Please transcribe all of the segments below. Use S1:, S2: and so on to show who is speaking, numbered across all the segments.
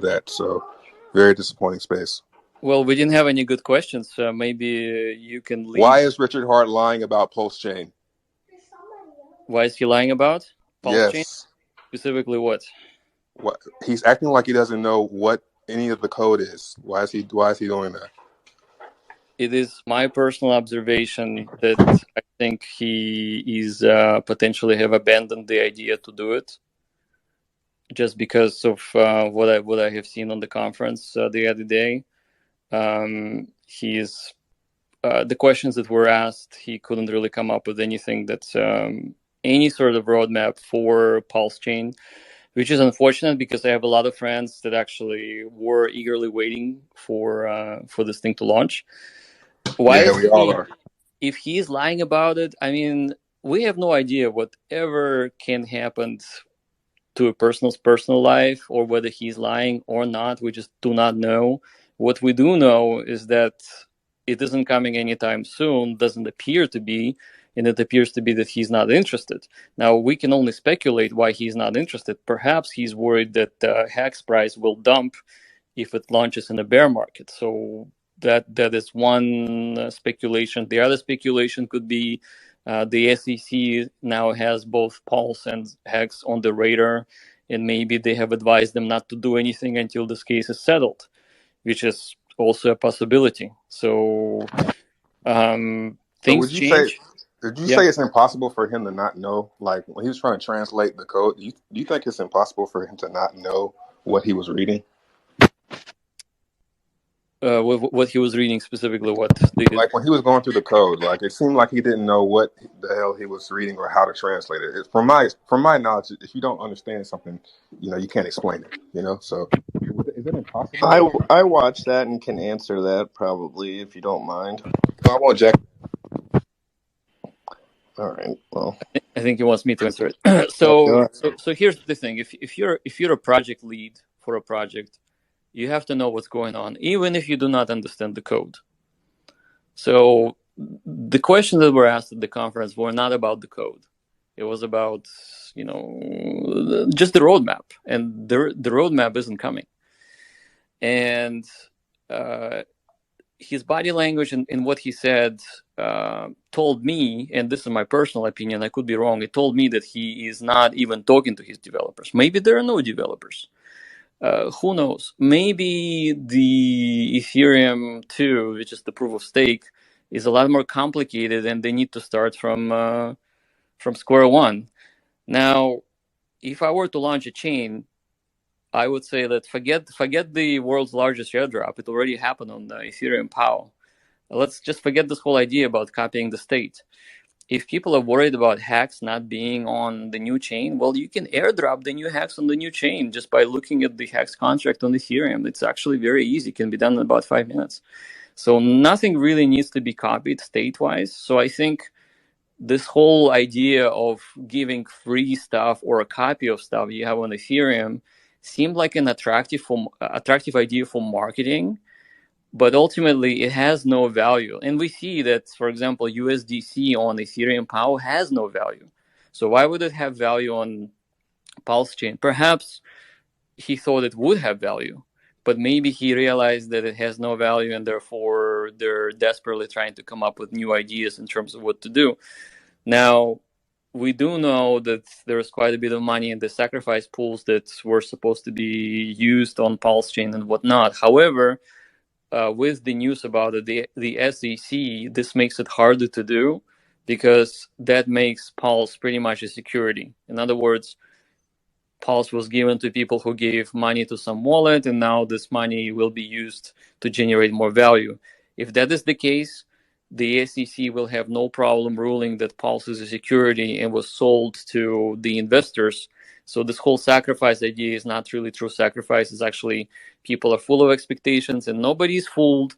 S1: that. So very disappointing space.
S2: Well, we didn't have any good questions. Maybe you can lead.
S1: Why is Richard Hart lying about Pulse Chain?
S3: Why is he lying about
S2: Pulse Chain?
S1: Yes.
S2: Specifically what?
S1: What he's acting like he doesn't know what any of the code is. Why is he doing that?
S2: It is my personal observation that I think he is potentially have abandoned the idea to do it, just because of what I have seen on the conference the other day. He's the questions that were asked, he couldn't really come up with anything that's any sort of roadmap for Pulse Chain, which is unfortunate because I have a lot of friends that actually were eagerly waiting for this thing to launch. Why
S1: we all are.
S2: If he's lying about it, I mean, we have no idea whatever can happen to a person's personal life, or whether he's lying or not. We just do not know. What we do know is that it isn't coming anytime soon, doesn't appear to be, and it appears to be that he's not interested. Now, we can only speculate why he's not interested. Perhaps he's worried that Hex price will dump if it launches in a bear market. So that is one speculation. The other speculation could be the SEC now has both Pulse and Hex on the radar, and maybe they have advised them not to do anything until this case is settled, which is also a possibility. So things change.
S1: Did you say it's impossible for him to not know? Like when he was trying to translate the code, do you think it's impossible for him to not know what he was reading?
S2: What he was reading specifically?
S1: Like when he was going through the code, like it seemed like he didn't know what the hell he was reading or how to translate it. From my knowledge, if you don't understand something, you can't explain it. So is it impossible?
S3: I watched that and can answer that probably, if you don't mind.
S1: I won't jack.
S3: All right. Well,
S2: I think he wants me to answer it. So here's the thing: if you're a project lead for a project, you have to know what's going on, even if you do not understand the code. So the questions that were asked at the conference were not about the code. It was about, just the roadmap, and the roadmap isn't coming. And his body language and what he said told me, and this is my personal opinion, I could be wrong, it told me that he is not even talking to his developers. Maybe there are no developers. Who knows? Maybe the Ethereum 2, which is the proof of stake, is a lot more complicated and they need to start from square one. Now, if I were to launch a chain, I would say that forget the world's largest airdrop. It already happened on the Ethereum POW. Let's just forget this whole idea about copying the state. If people are worried about hacks not being on the new chain, well, you can airdrop the new hacks on the new chain just by looking at the hacks contract on Ethereum. It's actually very easy. It can be done in about 5 minutes. So nothing really needs to be copied state-wise. So I think this whole idea of giving free stuff or a copy of stuff you have on Ethereum seemed like an attractive idea for marketing, but ultimately it has no value. And we see that, for example, USDC on Ethereum POW has no value. So why would it have value on Pulse Chain? Perhaps he thought it would have value, but maybe he realized that it has no value, and therefore they're desperately trying to come up with new ideas in terms of what to do. Now, we do know that there's quite a bit of money in the sacrifice pools that were supposed to be used on Pulse Chain and whatnot. However, with the news about it, the SEC, this makes it harder to do because that makes Pulse pretty much a security. In other words, Pulse was given to people who gave money to some wallet, and now this money will be used to generate more value. If that is the case, the SEC will have no problem ruling that Pulse is a security and was sold to the investors. So this whole sacrifice idea is not really true sacrifice. It's actually people are full of expectations, and nobody's fooled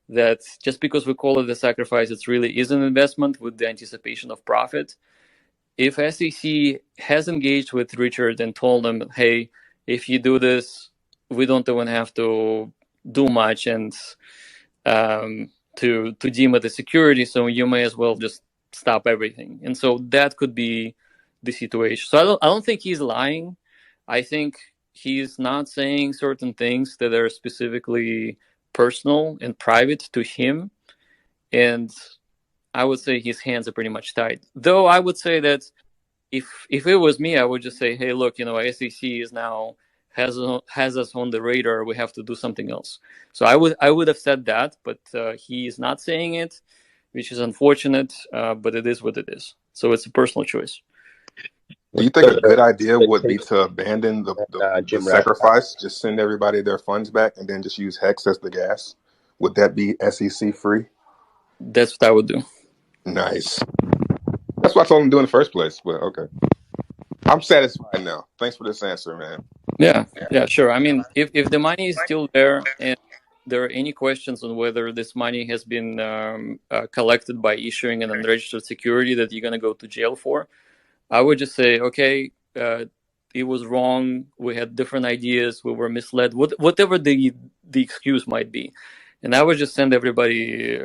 S2: that just because we call it a sacrifice, it really is an investment with the anticipation of profit. If SEC has engaged with Richard and told him, hey, if you do this, we don't even have to do much and to deem it a security, so you may as well just stop everything. And so that could be the situation. So I don't think he's lying. I think he's not saying certain things that are specifically personal and private to him, and I would say his hands are pretty much tied. Though I would say that if it was me, I would just say, hey, look, SEC is now has us on the radar. We have to do something else. So I would have said that, but he is not saying it, which is unfortunate. But it is what it is. So it's a personal choice.
S1: Do you think a good idea would be to abandon the sacrifice, just send everybody their funds back, and then just use Hex as the gas? Would that be SEC free?
S2: That's what I would do.
S1: Nice. That's what I told him to do in the first place. But okay, I'm satisfied now. Thanks for this answer, man.
S2: Yeah, sure. I mean, if the money is still there and there are any questions on whether this money has been collected by issuing an unregistered security that you're going to go to jail for, I would just say, okay, it was wrong. We had different ideas. We were misled. Whatever the excuse might be, and I would just send everybody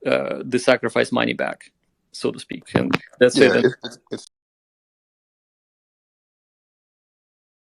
S2: the sacrifice money back, so to speak, and that's it.
S1: It's